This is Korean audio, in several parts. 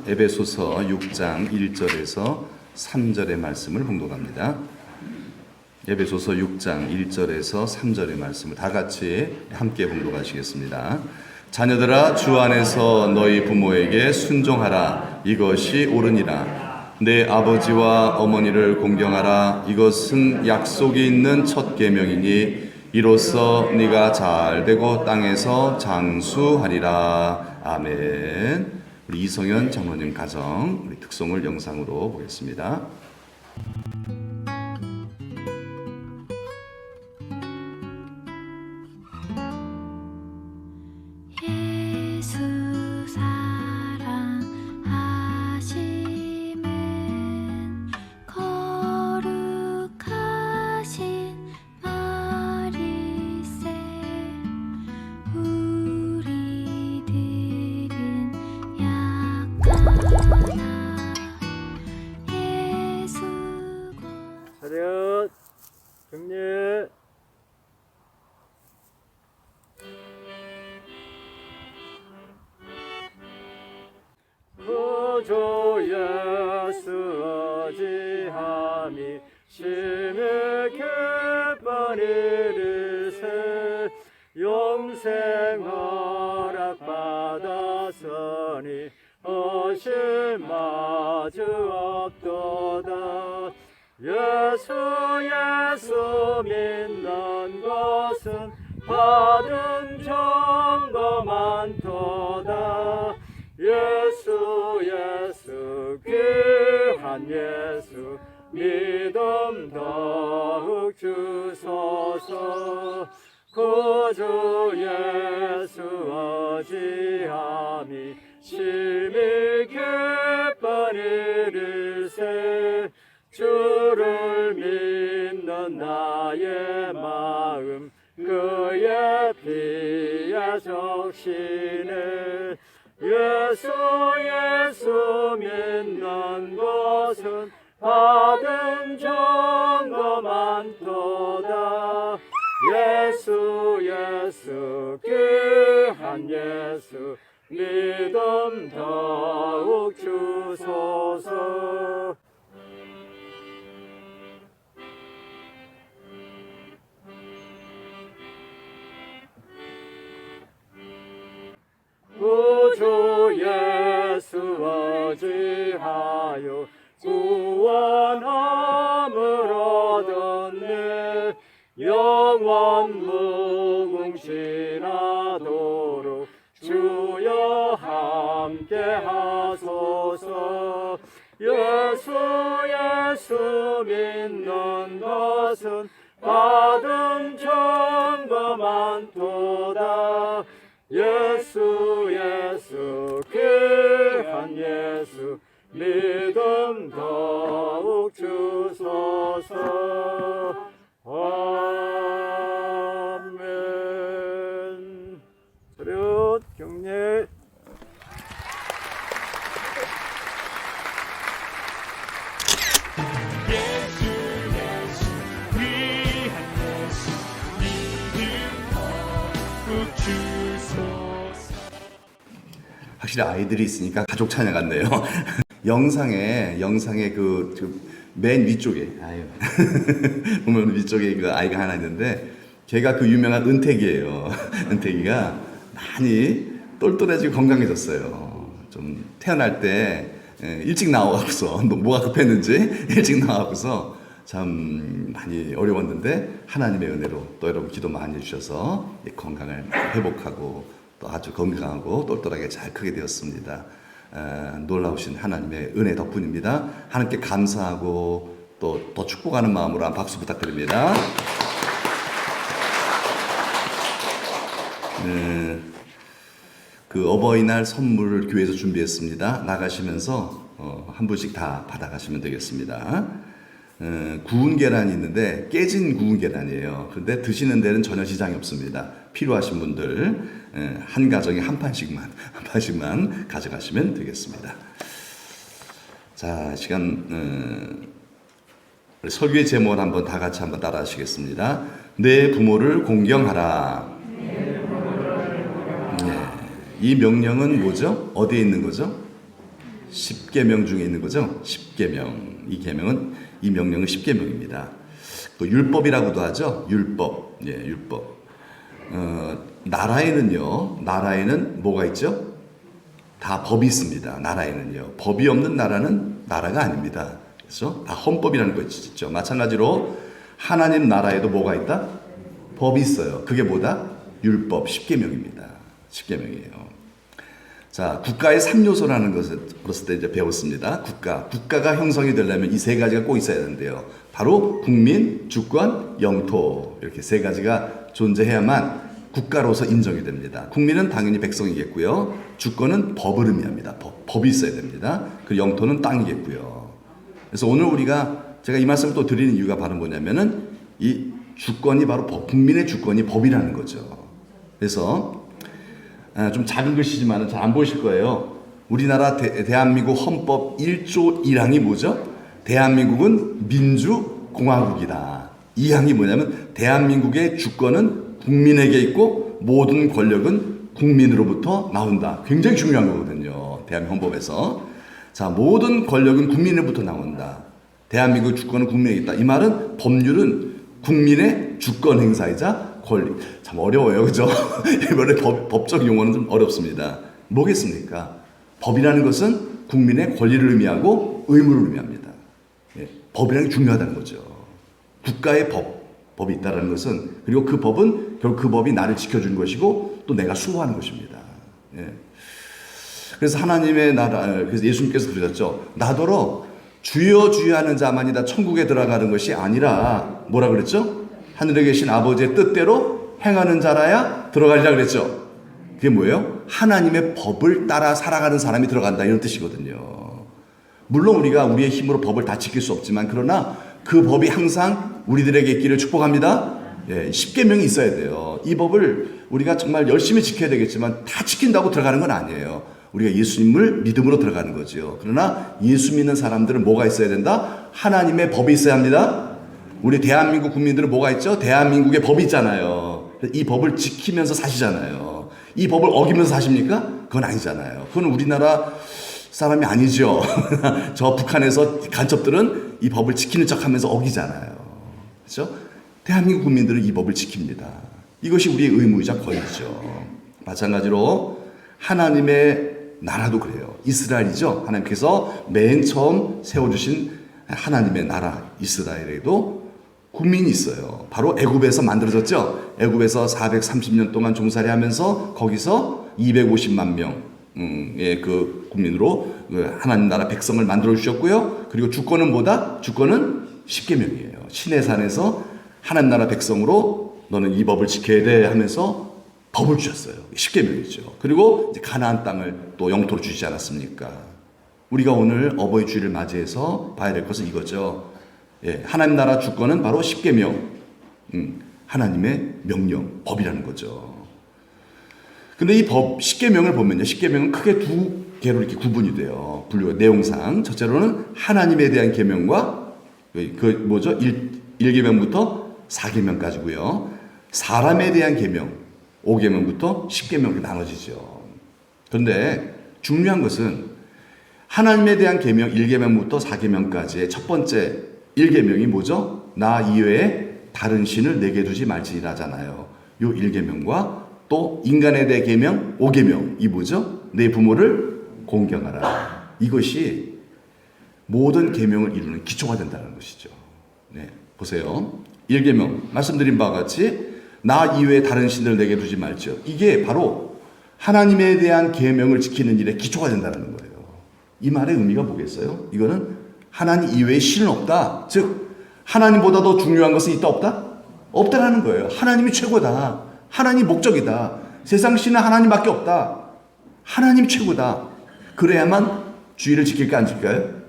에베소서 6장 1절에서 3절의 말씀을 봉독합니다. 에베소서 6장 1절에서 3절의 말씀을 다 같이 함께 봉독하시겠습니다. 자녀들아, 주 안에서 너희 부모에게 순종하라. 이것이 옳으니라. 내 아버지와 어머니를 공경하라. 이것은 약속이 있는 첫 계명이니 이로써 네가 잘 되고 땅에서 장수하리라. 아멘. 우리 이성현 장로님 가정 우리 특송을 영상으로 보겠습니다. 차렷, 경례. 구주 예수 어지함이 심히 기쁜 일일세. 영생 허락 받았으니 의심하지 없도다. 예수 믿는 것은 받은 증거 많도다. 예수 귀한 예수 믿음 더욱 주소서. 구주 예수 어지함이 심히 기쁜 일일세. 주를 믿는 나의 마음 그의 피에 적시네. 예수 믿는 것은 받은 증거 많도다. 예수 귀한 예수 믿음 더욱 주소서. 구주 예수 어지하여 구원함을 얻었네. 영원 무궁신하도록 주여 함께 하소서. 예수 믿는 것은 받은 증거 많도다. 예수 귀한 예수 믿음 더욱 주소서. 아멘. 차렷, 경례. 확실히 아이들이 있으니까 가족 찬양 같네요. 영상에 맨 위쪽에 보면 위쪽에 그 아이가 하나 있는데 걔가 그 유명한 은택이에요. 은택이가 많이 똘똘해지고 건강해졌어요. 좀 태어날 때 일찍 나와갖고서 뭐가 급했는지 일찍 나와갖고서 참 많이 어려웠는데 하나님의 은혜로 또 여러분 기도 많이 해주셔서 건강을 회복하고 또 아주 건강하고 똘똘하게 잘 크게 되었습니다. 놀라우신 하나님의 은혜 덕분입니다. 하나님께 감사하고 또 축복하는 마음으로 한 박수 부탁드립니다. 그 어버이날 선물을 교회에서 준비했습니다. 나가시면서 한 분씩 다 받아가시면 되겠습니다. 구운 계란이 있는데 깨진 구운 계란이에요. 그런데 드시는 데는 전혀 지장이 없습니다. 필요하신 분들 한 가정에 한 판씩만 가져가시면 되겠습니다. 자, 시간 우리 설교의 제목을 한번 다 같이 한번 따라하시겠습니다. 내 부모를 공경하라. 네. 이 명령은 뭐죠? 어디에 있는 거죠? 십계명 중에 있는 거죠. 십계명. 이 계명은 이 명령은 십계명입니다. 그 율법이라고도 하죠. 율법. 예, 율법. 나라에는 뭐가 있죠? 다 법이 있습니다. 나라에는요. 법이 없는 나라는 나라가 아닙니다. 그래서 다 헌법이라는 거 있죠. 마찬가지로 하나님 나라에도 뭐가 있다? 법이 있어요. 그게 뭐다? 율법, 십계명입니다. 십계명이에요. 자, 국가의 3요소라는 것을 어렸을 때 이제 배웠습니다. 국가가 형성이 되려면 이 세 가지가 꼭 있어야 되는데요. 바로 국민, 주권, 영토 이렇게 세 가지가 존재해야만 국가로서 인정이 됩니다. 국민은 당연히 백성이겠고요. 주권은 법을 의미합니다. 법이 있어야 됩니다. 그리고 영토는 땅이겠고요. 그래서 오늘 제가 이 말씀을 또 드리는 이유가 바로 뭐냐면은 이 주권이 바로 국민의 주권이 법이라는 거죠. 그래서 좀 작은 글씨지만 잘 안 보이실 거예요. 우리나라 대한민국 헌법 1조 1항이 뭐죠? 대한민국은 민주공화국이다. 2항이 뭐냐면 대한민국의 주권은 국민에게 있고 모든 권력은 국민으로부터 나온다. 굉장히 중요한 거거든요. 대한민국 헌법에서. 자, 모든 권력은 국민으로부터 나온다. 대한민국 주권은 국민에게 있다. 이 말은 법률은 국민의 주권 행사이자 권리. 참 어려워요. 그죠? 이번에 법적 용어는 좀 어렵습니다. 뭐겠습니까? 법이라는 것은 국민의 권리를 의미하고 의무를 의미합니다. 예, 법이라는 게 중요하다는 거죠. 국가의 법이 있다는 것은, 그리고 그 법은 결국 그 법이 나를 지켜주는 것이고 또 내가 수호하는 것입니다. 예. 그래서 하나님의 나라, 그래서 예수님께서 그러셨죠. 나더러 주여 주여 하는 자만이 다 천국에 들어가는 것이 아니라 뭐라 그랬죠? 하늘에 계신 아버지의 뜻대로 행하는 자라야 들어가리라 그랬죠. 그게 뭐예요? 하나님의 법을 따라 살아가는 사람이 들어간다 이런 뜻이거든요. 물론 우리가 우리의 힘으로 법을 다 지킬 수 없지만 그러나 그 법이 항상 우리들에게 있기를 축복합니다. 예, 십계명이 있어야 돼요. 이 법을 우리가 정말 열심히 지켜야 되겠지만 다 지킨다고 들어가는 건 아니에요. 우리가 예수님을 믿음으로 들어가는 거죠. 그러나 예수 믿는 사람들은 뭐가 있어야 된다? 하나님의 법이 있어야 합니다. 우리 대한민국 국민들은 뭐가 있죠? 대한민국의 법이 있잖아요. 이 법을 지키면서 사시잖아요. 이 법을 어기면서 사십니까? 그건 아니잖아요. 그건 우리나라 사람이 아니죠. 저 북한에서 간첩들은 이 법을 지키는 척하면서 어기잖아요. 그렇죠? 대한민국 국민들은 이 법을 지킵니다. 이것이 우리의 의무이자 권리죠. 마찬가지로 하나님의 나라도 그래요. 이스라엘이죠. 하나님께서 맨 처음 세워주신 하나님의 나라 이스라엘에도 국민이 있어요. 바로 애굽에서 만들어졌죠. 애굽에서 430년 동안 종살이하면서 거기서 250만 명의 그 국민으로 하나님 나라 백성을 만들어 주셨고요. 그리고 주권은 뭐다? 주권은 십계명이에요. 시내산에서 하나님 나라 백성으로 너는 이 법을 지켜야 돼 하면서 법을 주셨어요. 십계명이죠. 그리고 이제 가나안 땅을 또 영토로 주시지 않았습니까? 우리가 오늘 어버이 주일을 맞이해서 봐야 될 것은 이거죠. 예, 하나님 나라 주권은 바로 십계명, 하나님의 명령, 법이라는 거죠. 근데 이 십계명을 보면요, 십계명은 크게 두 개로 이렇게 구분이 돼요. 분류가 내용상 첫째로는 하나님에 대한 계명과 그 뭐죠? 1계명부터 4계명까지고요. 사람에 대한 계명 5계명부터 10계명으로 나눠지죠. 그런데 중요한 것은 하나님에 대한 계명 1계명부터 4계명까지의 첫 번째 1계명이 뭐죠? 나 이외에 다른 신을 내게 두지 말지니라잖아요. 이 1계명과 또 인간에 대해 계명 5계명 이 뭐죠? 내 부모를 공경하라. 이것이 모든 계명을 이루는 기초가 된다는 것이죠. 네, 보세요. 1계명 말씀드린 바와 같이 나 이외에 다른 신을 내게 두지 말죠. 이게 바로 하나님에 대한 계명을 지키는 일에 기초가 된다는 거예요. 이 말의 의미가 뭐겠어요? 이거는 하나님 이외에 신은 없다. 즉 하나님보다 더 중요한 것은 있다 없다? 없다라는 거예요. 하나님이 최고다. 하나님 목적이다. 세상 신은 하나님밖에 없다. 하나님 최고다. 그래야만 주의를 지킬까 안 지킬까요?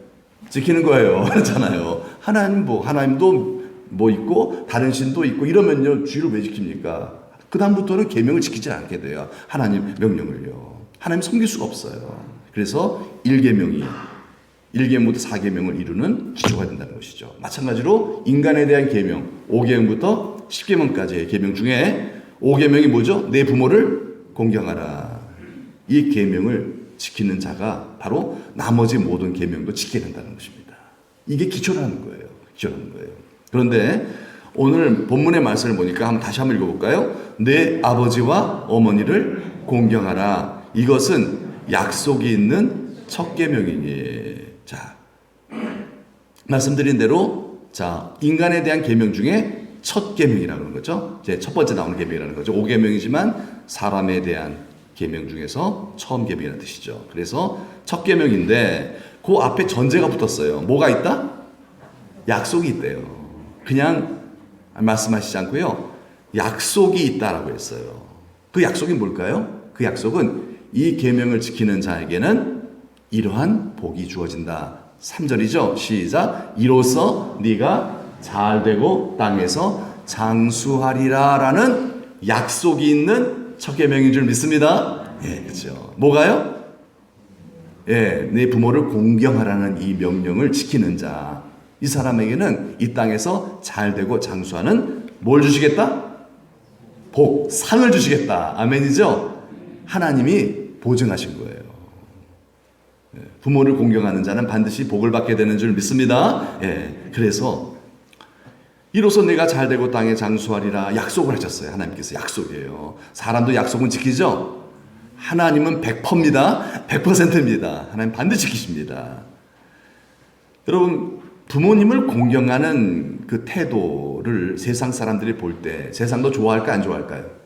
지키는 거예요. 그렇잖아요. 하나님도 뭐 있고 다른 신도 있고 이러면요 주의를 왜 지킵니까? 그 다음부터는 계명을 지키지 않게 돼요. 하나님 명령을요. 하나님 섬길 수가 없어요. 그래서 1계명부터 4계명을 이루는 기초가 된다는 것이죠. 마찬가지로 인간에 대한 계명 5계명부터 10계명까지의 계명 중에 5계명이 뭐죠? 내 부모를 공경하라. 이 계명을 지키는 자가 바로 나머지 모든 계명도 지켜야 된다는 것입니다. 이게 기초라는 거예요. 기초라는 거예요. 그런데 오늘 본문의 말씀을 보니까 다시 한번 읽어볼까요? 내 아버지와 어머니를 공경하라. 이것은 약속이 있는 첫 계명이니. 자, 말씀드린 대로 자 인간에 대한 계명 중에 첫 계명이라고 하는 거죠. 이제 첫 번째 나오는 계명이라는 거죠. 5계명이지만 사람에 대한 계명 중에서 처음 계명이라는 뜻이죠. 그래서 첫 계명인데 그 앞에 전제가 붙었어요. 뭐가 있다? 약속이 있대요. 그냥 말씀하시지 않고요. 약속이 있다라고 했어요. 그 약속이 뭘까요? 그 약속은 이 계명을 지키는 자에게는 이러한 복이 주어진다. 3절이죠. 시작. 이로써 네가 잘되고 땅에서 장수하리라 라는 약속이 있는 첫 계명인 줄 믿습니다. 예, 그렇죠. 뭐가요? 예, 내 부모를 공경하라는 이 명령을 지키는 자. 이 사람에게는 이 땅에서 잘되고 장수하는 뭘 주시겠다? 복, 상을 주시겠다. 아멘이죠? 하나님이 보증하신 거예요. 부모를 공경하는 자는 반드시 복을 받게 되는 줄 믿습니다. 예, 그래서 이로써 내가 잘되고 땅에 장수하리라 약속을 하셨어요. 하나님께서 약속이에요. 사람도 약속은 지키죠? 하나님은 100%입니다. 100%입니다. 하나님 반드시 지키십니다. 여러분, 부모님을 공경하는 그 태도를 세상 사람들이 볼 때 세상도 좋아할까 안 좋아할까요?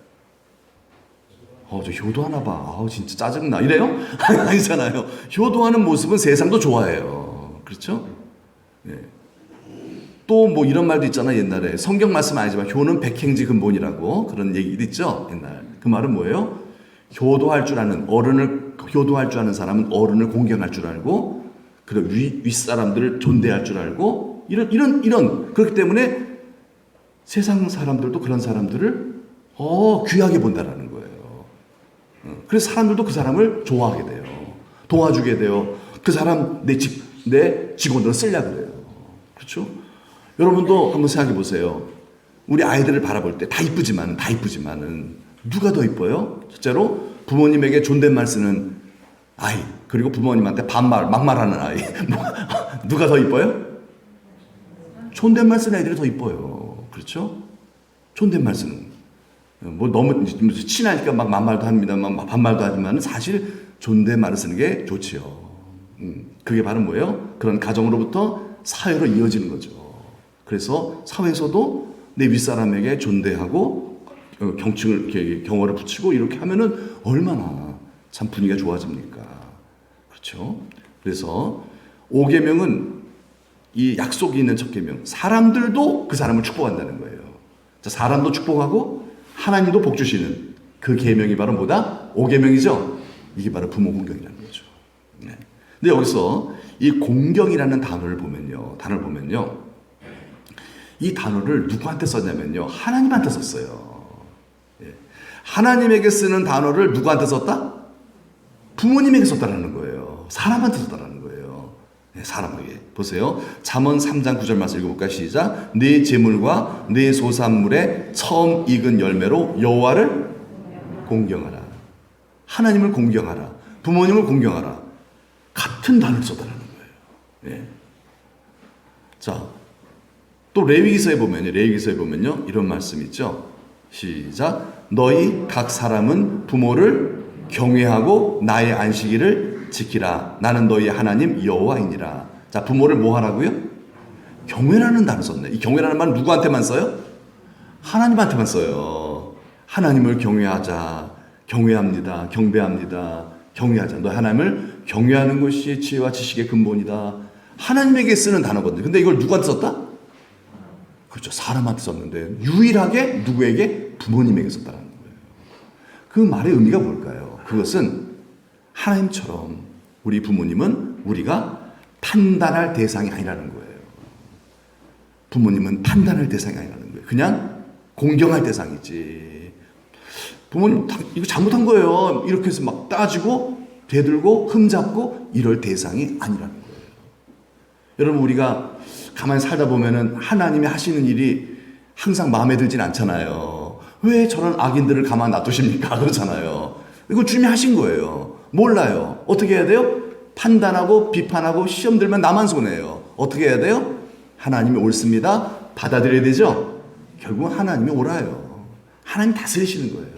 저 효도하나 봐. 진짜 짜증나. 이래요? 아니잖아요. 효도하는 모습은 세상도 좋아해요. 그렇죠? 네. 또 뭐 이런 말도 있잖아요. 옛날에 성경 말씀 아니지만 효는 백행지 근본이라고 그런 얘기도 있죠. 옛날. 그 말은 뭐예요? 효도할 줄 아는 어른을 효도할 줄 아는 사람은 어른을 공경할 줄 알고 그리고 윗사람들을 존대할 줄 알고 이런 그렇기 때문에 세상 사람들도 그런 사람들을 귀하게 본다라는 거예요. 그래서 사람들도 그 사람을 좋아하게 돼요. 도와주게 돼요. 그 사람 내 직원으로 쓰려고 그래요. 그렇죠? 여러분도 한번 생각해 보세요. 우리 아이들을 바라볼 때 다 이쁘지만은 누가 더 이뻐요? 첫째로 부모님에게 존댓말 쓰는 아이, 그리고 부모님한테 막말하는 아이. 누가 더 이뻐요? 존댓말 쓰는 아이들이 더 이뻐요. 그렇죠? 존댓말 쓰는. 뭐 너무 친하니까 막 막말도 합니다. 막 반말도 하지만 사실 존댓말을 쓰는 게 좋지요. 그게 바로 뭐예요? 그런 가정으로부터 사회로 이어지는 거죠. 그래서 사회에서도 내 윗사람에게 존대하고 경칭을 이렇게 경어를 붙이고 이렇게 하면은 얼마나 참 분위기가 좋아집니까? 그렇죠? 그래서 5계명은 이 약속이 있는 첫 계명. 사람들도 그 사람을 축복한다는 거예요. 자, 사람도 축복하고 하나님도 복 주시는 그 계명이 바로 뭐다? 5계명이죠. 이게 바로 부모 공경이라는 거죠. 네. 근데 여기서 이 공경이라는 단어를 보면요. 이 단어를 누구한테 썼냐면요. 하나님한테 썼어요. 예. 하나님에게 쓰는 단어를 누구한테 썼다? 부모님에게 썼다는 거예요. 사람한테 썼다는 거예요. 네, 사람에게. 보세요. 잠언 3장 9절 말씀 읽어볼까요? 시작. 네 재물과 네 소산물의 처음 익은 열매로 여호와를 공경하라. 하나님을 공경하라. 부모님을 공경하라. 같은 단어를 썼다는 거예요. 네. 자, 또 레위기서에 보면요. 이런 말씀 있죠. 시작. 너희 각 사람은 부모를 경외하고 나의 안식일을 지키라. 나는 너희 하나님 여호와이니라. 자, 부모를 뭐 하라고요? 경외라는 단어 썼네. 이 경외라는 말은 누구한테만 써요? 하나님한테만 써요. 하나님을 경외하자. 경외합니다. 경배합니다. 경외하자. 너희 하나님을 경외하는 것이 지혜와 지식의 근본이다. 하나님에게 쓰는 단어거든요. 근데 이걸 누구한테 썼다? 그렇죠. 사람한테 썼는데 유일하게 누구에게? 부모님에게 썼다는 거예요. 그 말의 의미가 뭘까요? 그것은 하나님처럼 우리 부모님은 우리가 판단할 대상이 아니라는 거예요. 부모님은 판단할 대상이 아니라는 거예요. 그냥 공경할 대상이지. 부모님 이거 잘못한 거예요. 이렇게 해서 막 따지고 되들고 흠잡고 이럴 대상이 아니라는 거예요. 여러분, 우리가 가만히 살다 보면은 하나님이 하시는 일이 항상 마음에 들진 않잖아요. 왜 저런 악인들을 가만 놔두십니까? 그렇잖아요. 이거 주님이 하신 거예요. 몰라요. 어떻게 해야 돼요? 판단하고 비판하고 시험 들면 나만 손해예요. 어떻게 해야 돼요? 하나님이 옳습니다. 받아들여야 되죠? 결국은 하나님이 옳아요. 하나님 다스리시는 거예요.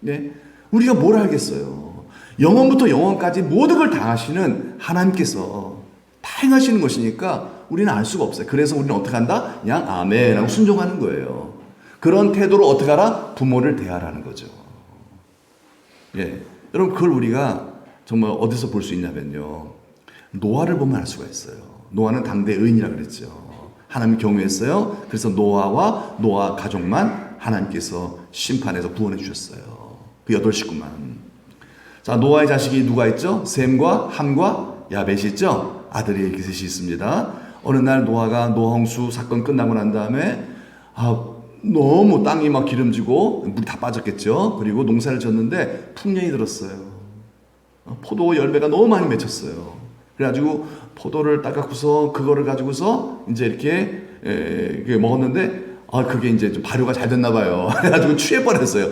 네? 우리가 뭘 알겠어요? 영원부터 영원까지 모든 걸 다 하시는 하나님께서 다 행하시는 것이니까 우리는 알 수가 없어요. 그래서 우리는 어떻게 한다? 그냥 아멘하고 순종하는 거예요. 그런 태도로 어떻게 하라? 부모를 대하라는 거죠. 예. 여러분, 그걸 우리가 정말 어디서 볼 수 있냐면요. 노아를 보면 알 수가 있어요. 노아는 당대 의인이라 그랬죠. 하나님이 경외했어요. 그래서 노아와 노아 가족만 하나님께서 심판해서 구원해 주셨어요. 그 8식구만. 자, 노아의 자식이 누가 있죠? 셈과 함과 야벳이 있죠? 아들이 셋이 있습니다. 어느 날 노아가 노홍수 사건 끝나고 난 다음에 너무 땅이 막 기름지고 물이 다 빠졌겠죠. 그리고 농사를 졌는데 풍년이 들었어요. 포도 열매가 너무 많이 맺혔어요. 그래가지고 포도를 따갖고서 그거를 가지고서 이제 이렇게 먹었는데 그게 이제 좀 발효가 잘 됐나 봐요. 그래가지고 취해버렸어요.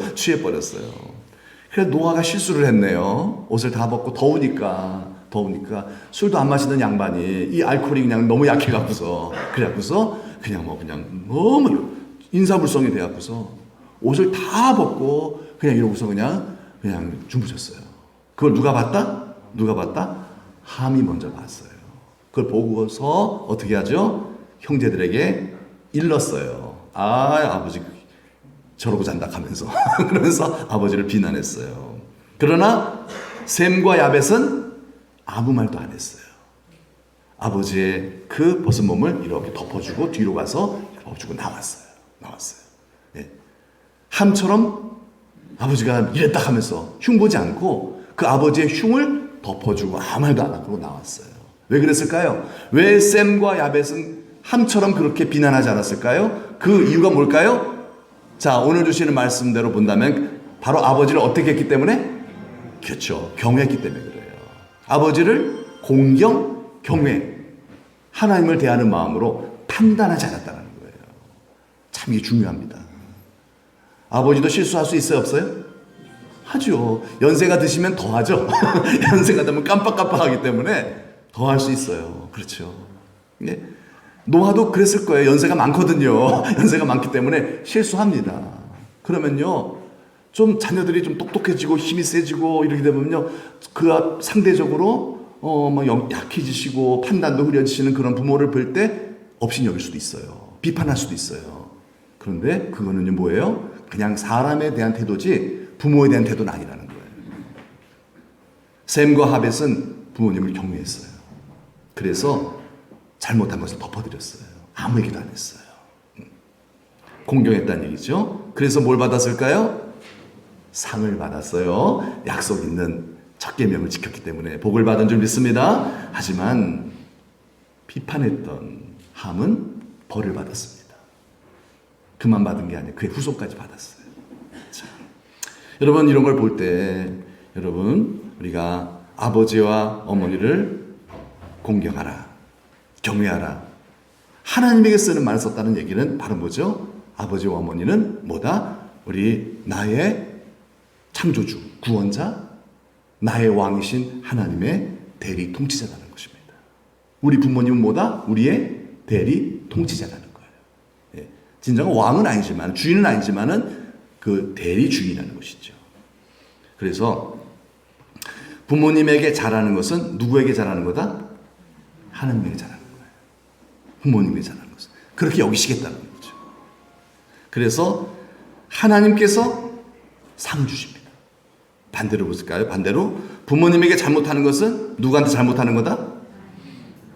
그래서 노아가 실수를 했네요. 옷을 다 벗고 더우니까 술도 안 마시던 양반이 이 알코올이 그냥 너무 약해갖고서 그냥 너무 인사불성이 돼갖고서 옷을 다 벗고 그냥 이러고서 그냥 주무셨어요. 그걸 누가 봤다? 함이 먼저 봤어요. 그걸 보고서 어떻게 하죠? 형제들에게 일렀어요. 아버지 저러고 잔다 하면서 그러면서 아버지를 비난했어요. 그러나 셈과 야벳은 아무 말도 안 했어요. 아버지의 그 벗은 몸을 이렇게 덮어주고 뒤로 가서 덮어주고 나왔어요. 예. 함처럼 아버지가 이랬다 하면서 흉보지 않고 그 아버지의 흉을 덮어주고 아무 말도 안 하고 나왔어요. 왜 그랬을까요? 왜 셈과 야벳은 함처럼 그렇게 비난하지 않았을까요? 그 이유가 뭘까요? 자, 오늘 주시는 말씀대로 본다면 바로 아버지를 어떻게 했기 때문에? 그렇죠. 경외했기 때문에 그래요. 아버지를 공경, 경외, 하나님을 대하는 마음으로 판단하지 않았다는 거예요. 참 이게 중요합니다. 아버지도 실수할 수 있어요, 없어요? 하죠. 연세가 드시면 더 하죠. 연세가 되면 깜빡깜빡하기 때문에 더 할 수 있어요. 그렇죠. 네. 노아도 그랬을 거예요. 연세가 많거든요. 연세가 많기 때문에 실수합니다. 그러면요, 좀 자녀들이 좀 똑똑해지고 힘이 세지고 이렇게 되면요, 그 상대적으로 막 약해지시고 판단도 흐려지시는 그런 부모를 볼 때 업신여길 수도 있어요. 비판할 수도 있어요. 그런데 그거는요 뭐예요? 그냥 사람에 대한 태도지 부모에 대한 태도는 아니라는 거예요. 셈과 하벳은 부모님을 경외했어요. 그래서 잘못한 것을 덮어드렸어요. 아무 얘기도 안 했어요. 공경했다는 얘기죠. 그래서 뭘 받았을까요? 상을 받았어요. 약속 있는 첫 계명을 지켰기 때문에 복을 받은 줄 믿습니다. 하지만 비판했던 함은 벌을 받았습니다. 그만 받은 게 아니라 그의 후손까지 받았어요. 자, 여러분, 이런 걸 볼 때 우리가 아버지와 어머니를 공경하라, 경외하라, 하나님에게 쓰는 말을 썼다는 얘기는 바로 뭐죠? 아버지와 어머니는 뭐다? 나의 창조주, 구원자, 나의 왕이신 하나님의 대리 통치자라는 것입니다. 우리 부모님은 뭐다? 우리의 대리 통치자라는 거예요. 예. 진정한 왕은 아니지만, 주인은 아니지만은 그 대리 주인이라는 것이죠. 그래서 부모님에게 잘하는 것은 누구에게 잘하는 거다? 하나님에게 잘하는 거예요. 부모님에게 잘하는 것은. 그렇게 여기시겠다는 거죠. 그래서 하나님께서 상 주십니다. 반대로 볼까요? 반대로 부모님에게 잘못하는 것은 누구한테 잘못하는 거다?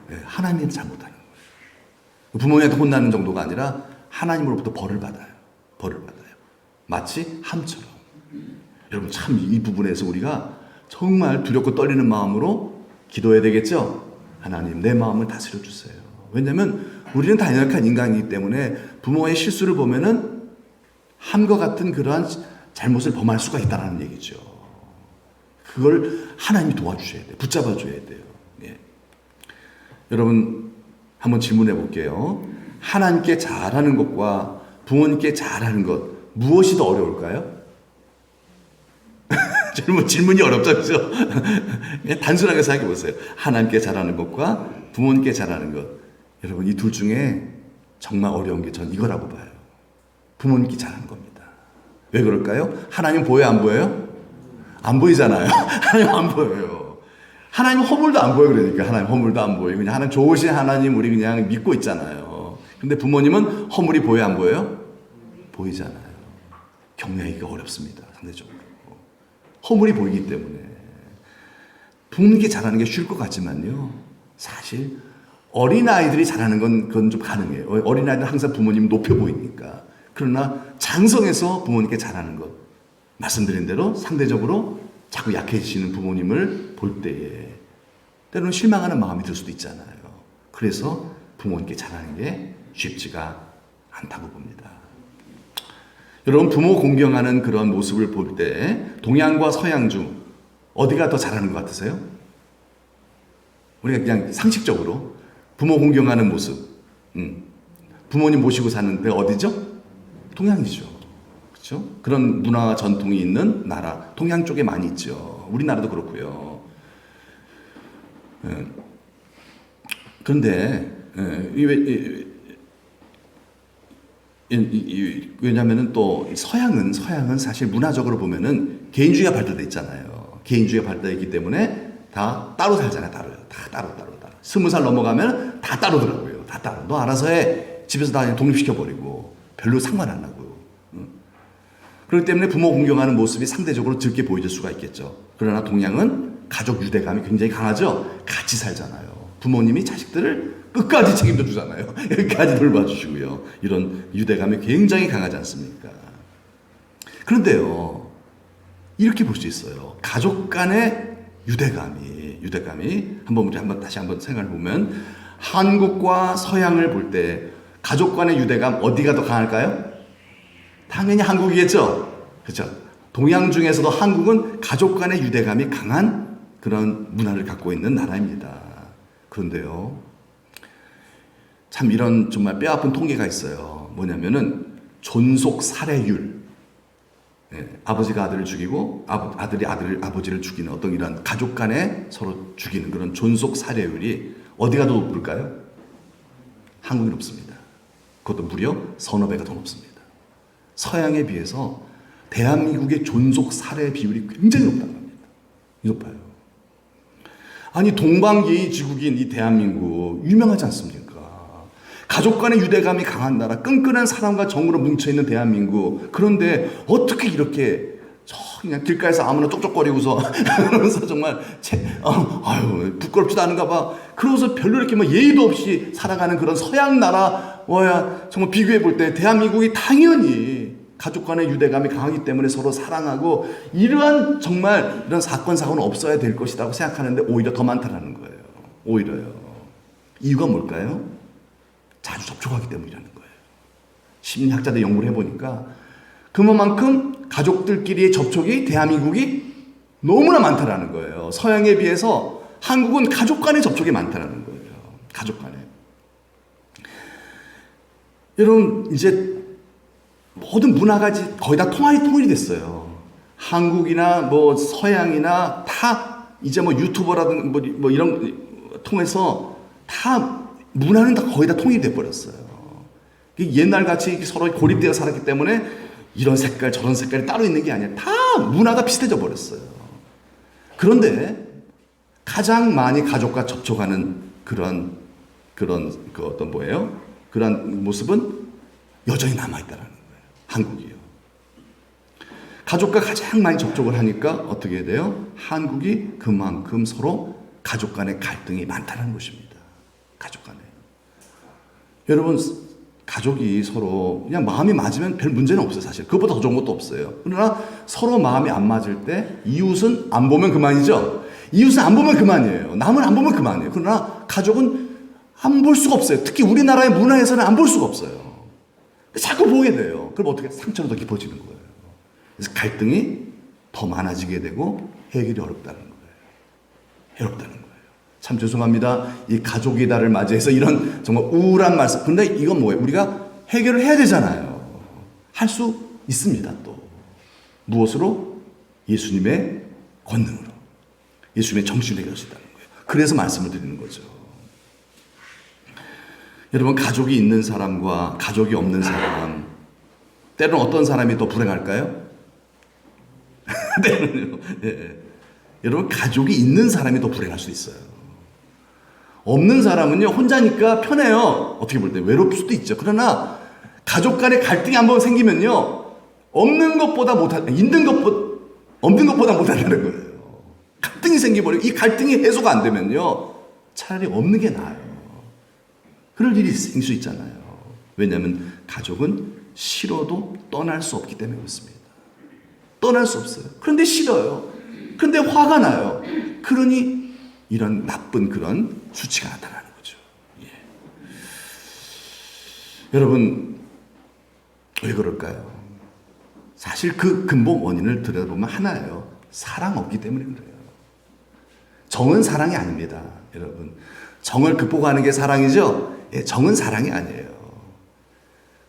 네, 하나님한테 잘못하는 거예요. 부모님한테 혼나는 정도가 아니라 하나님으로부터 벌을 받아요. 마치 함처럼. 여러분, 참 이 부분에서 우리가 정말 두렵고 떨리는 마음으로 기도해야 되겠죠? 하나님, 내 마음을 다스려 주세요. 왜냐하면 우리는 다 연약한 인간이기 때문에 부모의 실수를 보면은 함과 같은 그러한 잘못을 범할 수가 있다는 얘기죠. 그걸 하나님이 도와주셔야 돼요. 붙잡아 줘야 돼요. 예. 여러분, 한번 질문해 볼게요. 하나님께 잘하는 것과 부모님께 잘하는 것, 무엇이 더 어려울까요? 질문이 어렵죠, 그죠? 그냥 단순하게 생각해 보세요. 하나님께 잘하는 것과 부모님께 잘하는 것. 여러분, 이 둘 중에 정말 어려운 게 전 이거라고 봐요. 부모님께 잘하는 겁니다. 왜 그럴까요? 하나님 보여요, 안 보여요? 안 보이잖아요. 하나님 안 보여요. 하나님 허물도 안 보여요. 그러니까 하나님 허물도 안 보여요. 그냥 하나님 좋으신 하나님 우리 그냥 믿고 있잖아요. 근데 부모님은 허물이 보여요, 안 보여요? 보이잖아요. 경외하기가 어렵습니다. 상대적으로. 허물이 보이기 때문에. 부모님께 잘하는 게 쉬울 것 같지만요. 사실 어린아이들이 잘하는 건 그건 좀 가능해요. 어린아이들은 항상 부모님 높여 보이니까. 그러나 장성에서 부모님께 잘하는 것. 말씀드린 대로 상대적으로 자꾸 약해지시는 부모님을 볼 때에 때로는 실망하는 마음이 들 수도 있잖아요. 그래서 부모님께 잘하는 게 쉽지가 않다고 봅니다. 여러분, 부모 공경하는 그런 모습을 볼 때 동양과 서양 중 어디가 더 잘하는 것 같으세요? 우리가 그냥 상식적으로 부모 공경하는 모습, 부모님 모시고 사는데 어디죠? 동양이죠. 그렇죠? 그런 문화와 전통이 있는 나라, 동양 쪽에 많이 있죠. 우리나라도 그렇고요. 그런데 왜냐하면 또 서양은 사실 문화적으로 보면은 개인주의가 발달돼 있잖아요. 개인주의가 발달돼 있기 때문에 다 따로 살잖아요. 다 따로. 20살 넘어가면 다 따로더라고요. 다 따로. 너 알아서 해. 집에서 다 그냥 독립시켜버리고 별로 상관 안 하고요. 그렇기 때문에 부모 공경하는 모습이 상대적으로 적게 보여질 수가 있겠죠. 그러나 동양은 가족 유대감이 굉장히 강하죠. 같이 살잖아요. 부모님이 자식들을 끝까지 책임져 주잖아요. 끝까지 돌봐주시고요. 이런 유대감이 굉장히 강하지 않습니까? 그런데요, 이렇게 볼 수 있어요. 가족 간의 유대감이 다시 한번 생각해 보면 한국과 서양을 볼 때 가족 간의 유대감 어디가 더 강할까요? 당연히 한국이겠죠. 그렇죠. 동양 중에서도 한국은 가족 간의 유대감이 강한 그런 문화를 갖고 있는 나라입니다. 그런데요, 참 이런 정말 뼈아픈 통계가 있어요. 뭐냐면은 존속 살해율. 아버지가 아들을 죽이고 아들이 아버지를 죽이는 어떤 이런 가족 간에 서로 죽이는 그런 존속 살해율이 어디가 더 높을까요? 한국이 높습니다. 그것도 무려 서너 배가 더 높습니다. 서양에 비해서 대한민국의 존속 살해 비율이 굉장히 높다는 겁니다. 높아요. 아니, 동방예의지국인 이 대한민국 유명하지 않습니까? 가족 간의 유대감이 강한 나라, 끈끈한 사랑과 정으로 뭉쳐있는 대한민국. 그런데 어떻게 이렇게 그냥 길가에서 아무나 쪽쪽거리고서 그러면서 정말 부끄럽지도 않은가 봐. 그러고서 별로 이렇게 예의도 없이 살아가는 그런 서양 나라 정말 비교해 볼 때 대한민국이 당연히 가족 간의 유대감이 강하기 때문에 서로 사랑하고 이러한 정말 이런 사건 사고는 없어야 될 것이라고 생각하는데 오히려 더 많다라는 거예요. 오히려요. 이유가 뭘까요? 자주 접촉하기 때문이라는 거예요. 심리학자들 연구를 해보니까 그만큼 가족들끼리의 접촉이 대한민국이 너무나 많다라는 거예요. 서양에 비해서 한국은 가족 간의 접촉이 많다라는 거예요. 가족 간에. 여러분, 이제 모든 문화가 거의 다 통일이 됐어요. 한국이나 서양이나 다 이제 유튜버라든 이런 통해서 다 문화는 다 거의 다 통일이 돼버렸어요. 옛날 같이 서로 고립되어 살았기 때문에 이런 색깔 저런 색깔이 따로 있는 게 아니라 다 문화가 비슷해져 버렸어요. 그런데 가장 많이 가족과 접촉하는 그런 그런 모습은 여전히 남아있다는 거예요. 한국이요. 가족과 가장 많이 접촉을 하니까 어떻게 돼요? 한국이 그만큼 서로 가족 간의 갈등이 많다는 것입니다. 가족 간에. 여러분, 가족이 서로 그냥 마음이 맞으면 별 문제는 없어요. 사실 그것보다 더 좋은 것도 없어요. 그러나 서로 마음이 안 맞을 때 이웃은 안 보면 그만이죠. 이웃은 안 보면 그만이에요. 남은 안 보면 그만이에요. 그러나 가족은 안 볼 수가 없어요. 특히 우리나라의 문화에서는 안 볼 수가 없어요. 자꾸 보게 돼요. 그럼 어떻게 상처가 더 깊어지는 거예요. 그래서 갈등이 더 많아지게 되고 해결이 어렵다는 거예요. 참 죄송합니다. 이 가족의 달을 맞이해서 이런 정말 우울한 말씀. 근데 이건 뭐예요? 우리가 해결을 해야 되잖아요. 할 수 있습니다. 또 무엇으로? 예수님의 권능으로 예수님의 정신을 해결할 수 있다는 거예요. 그래서 말씀을 드리는 거죠. 여러분, 가족이 있는 사람과 가족이 없는 사람, 때로는 어떤 사람이 더 불행할까요? 때로는요. 예. 여러분, 가족이 있는 사람이 더 불행할 수 있어요. 없는 사람은요, 혼자니까 편해요. 어떻게 볼 때 외로울 수도 있죠. 그러나 가족 간의 갈등이 한번 생기면요, 없는 것보다 있는 것보다 없는 것보다 못한다는 거예요. 갈등이 생겨버리고 이 갈등이 해소가 안 되면요, 차라리 없는 게 나아요. 그럴 일이 생길 수 있잖아요. 왜냐하면 가족은 싫어도 떠날 수 없기 때문에 그렇습니다. 떠날 수 없어요. 그런데 싫어요. 그런데 화가 나요. 그러니 이런 나쁜 그런 수치가 나타나는 거죠. 예. 여러분, 왜 그럴까요? 사실 그 근본 원인을 들여다보면 하나예요. 사랑 없기 때문에 그래요. 정은 사랑이 아닙니다. 여러분, 정을 극복하는 게 사랑이죠? 예, 정은 사랑이 아니에요.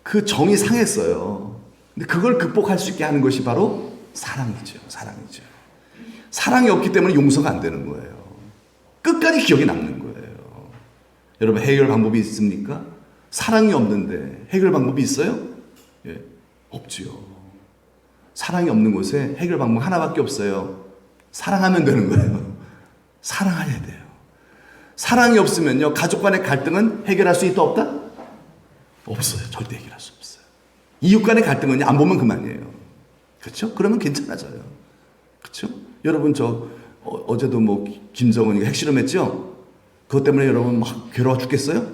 그 정이 상했어요. 근데 그걸 극복할 수 있게 하는 것이 바로 사랑이죠. 사랑이죠. 사랑이 없기 때문에 용서가 안 되는 거예요. 끝까지 기억에 남는 거예요. 여러분, 해결 방법이 있습니까? 사랑이 없는데 해결 방법이 있어요? 예, 없지요. 사랑이 없는 곳에 해결 방법 하나밖에 없어요. 사랑하면 되는 거예요. 사랑해야 돼요. 사랑이 없으면요, 가족 간의 갈등은 해결할 수 있다 없다? 없어요. 절대 해결할 수 없어요. 이웃 간의 갈등은 안 보면 그만이에요. 그렇죠? 그러면 괜찮아져요. 그렇죠? 여러분, 어제도 김정은이가 핵실험했죠? 그것 때문에 여러분 막 괴로워 죽겠어요?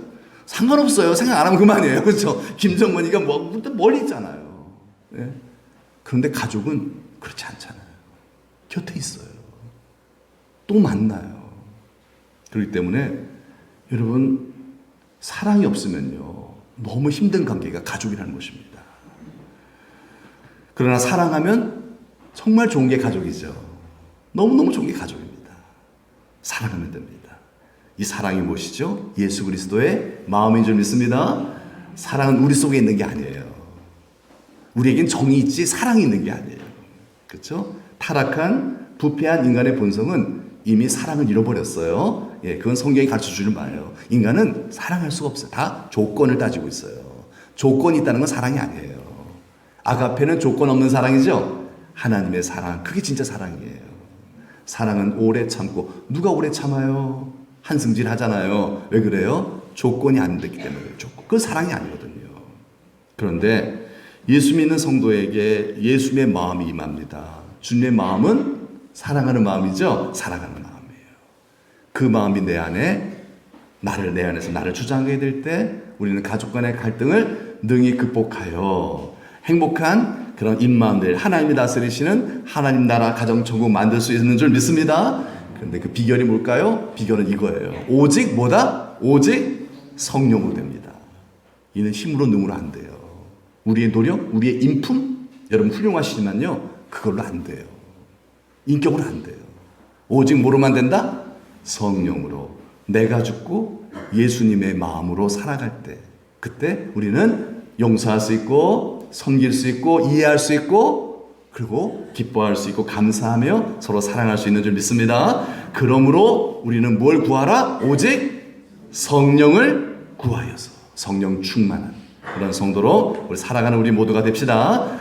상관없어요. 생각 안 하면 그만이에요. 그렇죠? 김정은이가 멀리 있잖아요. 네? 그런데 가족은 그렇지 않잖아요. 곁에 있어요. 또 만나요. 그렇기 때문에 여러분, 사랑이 없으면요, 너무 힘든 관계가 가족이라는 것입니다. 그러나 사랑하면 정말 좋은 게 가족이죠. 너무너무 좋은 게 가족입니다. 사랑하면 됩니다. 이 사랑이 무엇이죠? 예수 그리스도의 마음인 줄 믿습니다. 사랑은 우리 속에 있는 게 아니에요. 우리에겐 정이 있지 사랑이 있는 게 아니에요. 그렇죠? 타락한 부패한 인간의 본성은 이미 사랑을 잃어버렸어요. 예, 그건 성경이 가르쳐주는 바예요. 인간은 사랑할 수가 없어요. 다 조건을 따지고 있어요. 조건이 있다는 건 사랑이 아니에요. 아가페는 조건 없는 사랑이죠. 하나님의 사랑, 그게 진짜 사랑이에요. 사랑은 오래 참고. 누가 오래 참아요? 한승질 하잖아요. 왜 그래요? 조건이 안 됐기 때문에. 그건 사랑이 아니거든요. 그런데 예수 믿는 성도에게 예수님의 마음이 임합니다. 주님의 마음은 사랑하는 마음이죠. 사랑하는 마음이에요. 그 마음이 내 안에서 나를 주장하게 될 때 우리는 가족 간의 갈등을 능히 극복하여 행복한 그런 인마음들, 하나님이 다스리시는 하나님 나라 가정천국 만들 수 있는 줄 믿습니다. 그런데 그 비결이 뭘까요? 비결은 이거예요. 오직 뭐다? 오직 성령으로 됩니다. 이는 힘으로 능으로 안 돼요. 우리의 노력, 우리의 인품, 여러분 훌륭하시지만요, 그걸로 안 돼요. 인격으로 안 돼요. 오직 뭐로만 된다? 성령으로. 내가 죽고 예수님의 마음으로 살아갈 때, 그때 우리는 용서할 수 있고 섬길 수 있고 이해할 수 있고 그리고 기뻐할 수 있고 감사하며 서로 사랑할 수 있는 줄 믿습니다. 그러므로 우리는 뭘 구하라? 오직 성령을 구하여서 성령 충만한 그런 성도로 우리 살아가는 우리 모두가 됩시다.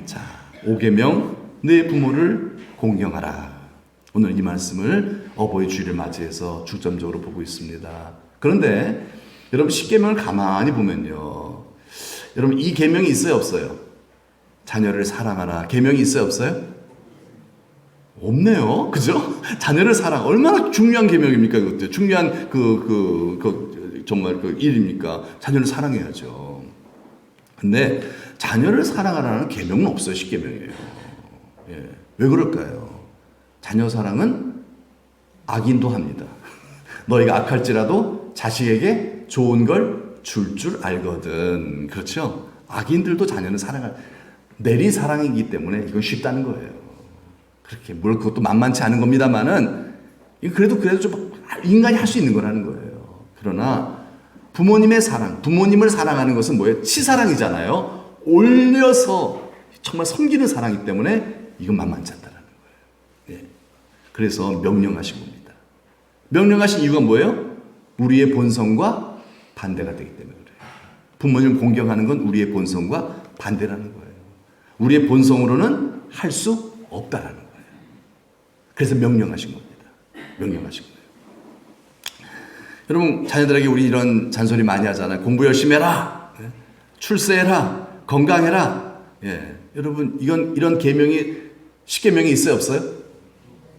자, 5계명 내 부모를 공경하라. 오늘 이 말씀을 어버이 주일을 맞이해서 중점적으로 보고 있습니다. 그런데 여러분 10계명을 가만히 보면요, 여러분 이 계명이 있어요 없어요? 자녀를 사랑하라 계명이 있어요 없어요? 없네요. 그죠? 자녀를 사랑, 얼마나 중요한 계명입니까? 그것도 중요한 정말 그 일입니까? 자녀를 사랑해야죠. 근데 자녀를 사랑하라는 계명은 없어요. 10계명이에요. 예. 왜 그럴까요? 자녀 사랑은 악인도 합니다. 너희가 악할지라도 자식에게 좋은 걸 줄 알거든. 그렇죠? 악인들도 자녀는 내리 사랑이기 때문에 이건 쉽다는 거예요. 그렇게 물론 그것도 만만치 않은 겁니다만은 그래도 좀 인간이 할 수 있는 거라는 거예요. 그러나 부모님의 사랑, 부모님을 사랑하는 것은 뭐예요? 치사랑이잖아요. 올려서 정말 섬기는 사랑이기 때문에 이건 만만치 않다는 거예요. 예. 그래서 명령하신 겁니다. 명령하신 이유가 뭐예요? 우리의 본성과 반대가 되기 때문에 그래요. 부모님 공경하는 건 우리의 본성과 반대라는 거예요. 우리의 본성으로는 할 수 없다라는 거예요. 그래서 명령하신 겁니다. 명령하신 거예요. 여러분, 자녀들에게 우리 이런 잔소리 많이 하잖아요. 공부 열심히 해라. 출세해라. 건강해라. 예. 여러분, 이런 계명이 10계명이 있어요, 없어요?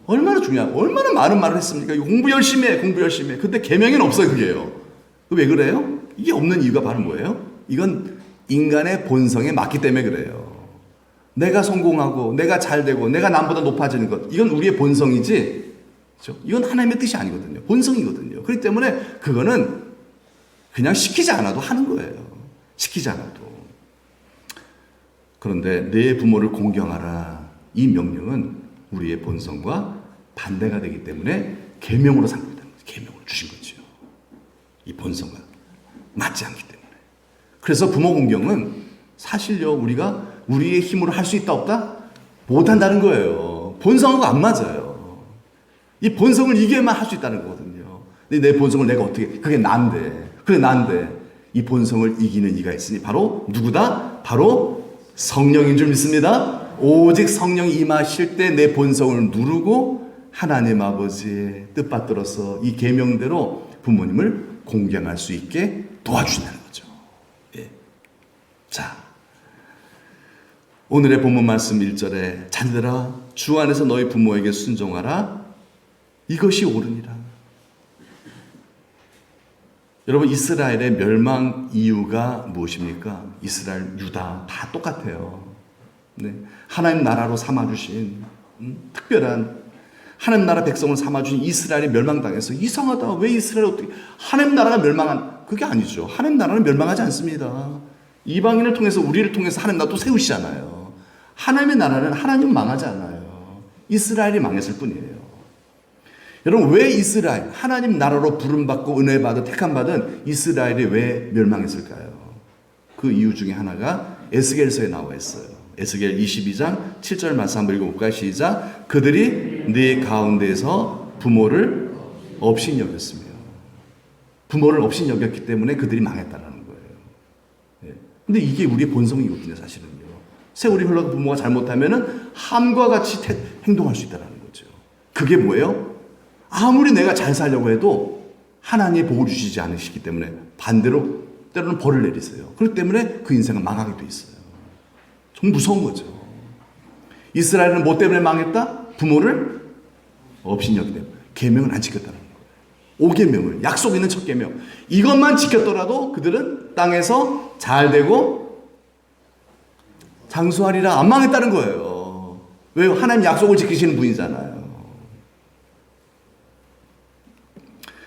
얼마나 중요하고 얼마나 많은 말을 했습니까? 공부 열심히 해. 공부 열심히 해. 근데 계명에는 없어요, 그게요. 왜 그래요? 이게 없는 이유가 바로 뭐예요? 이건 인간의 본성에 맞기 때문에 그래요. 내가 성공하고 내가 잘되고 내가 남보다 높아지는 것, 이건 우리의 본성이지, 그렇죠? 이건 하나님의 뜻이 아니거든요. 본성이거든요. 그렇기 때문에 그거는 그냥 시키지 않아도 하는 거예요. 시키지 않아도. 그런데 내 부모를 공경하라, 이 명령은 우리의 본성과 반대가 되기 때문에 계명으로 삼고 있다는 거죠. 계명을 주신 거죠. 이 본성과 맞지 않기 때문에. 그래서 부모 공경은 사실요, 우리가 우리의 힘으로 할 수 있다 없다? 못한다는 거예요. 본성하고 안 맞아요. 이 본성을 이겨야만 할 수 있다는 거거든요. 근데 내 본성을 내가 어떻게, 그게 난데, 그게 난데, 이 본성을 이기는 이가 있으니 바로 누구다? 바로 성령인 줄 믿습니다. 오직 성령이 임하실 때 내 본성을 누르고 하나님 아버지의 뜻받들어서 이 계명대로 부모님을 공경할 수 있게 도와주신다는 거죠. 예. 자, 오늘의 본문 말씀 1절에 자녀들아 주 안에서 너희 부모에게 순종하라, 이것이 옳으니라. 여러분, 이스라엘의 멸망 이유가 무엇입니까? 이스라엘, 유다 다 똑같아요. 네. 하나님 나라로 삼아주신 특별한 하나님 나라 백성을 삼아주신 이스라엘이 멸망당해서 이상하다. 왜 이스라엘 어떻게 하나님 나라가 멸망한, 그게 아니죠. 하나님 나라는 멸망하지 않습니다. 이방인을 통해서, 우리를 통해서 하나님 나라 또 세우시잖아요. 하나님의 나라는 하나님 망하지 않아요. 이스라엘이 망했을 뿐이에요. 여러분, 왜 이스라엘, 하나님 나라로 부름받고 은혜받은 택함받은 이스라엘이 왜 멸망했을까요? 그 이유 중에 하나가 에스겔서에 나와 있어요. 에스겔 22장 7절 말씀 한번 읽어볼까요? 시작. 그들이 네 가운데에서 부모를 업신 여겼으며, 부모를 업신 여겼기 때문에 그들이 망했다라는 거예요. 예. 근데 이게 우리의 본성이거든요, 사실은요. 세월이 흘러도 부모가 잘못하면은 함과 같이 행동할 수 있다는 거죠. 그게 뭐예요? 아무리 내가 잘 살려고 해도 하나님이 복을 주시지 않으시기 때문에 반대로 때로는 벌을 내리세요. 그렇기 때문에 그 인생은 망하게 돼 있어요. 좀 무서운 거죠. 이스라엘은 뭐 때문에 망했다? 부모를 업신여기 때문에. 계명을 안 지켰다는 거예요. 5계명을, 약속 있는 첫 계명, 이것만 지켰더라도 그들은 땅에서 잘 되고 장수하리라, 안 망했다는 거예요. 왜? 하나님 약속을 지키시는 분이잖아요.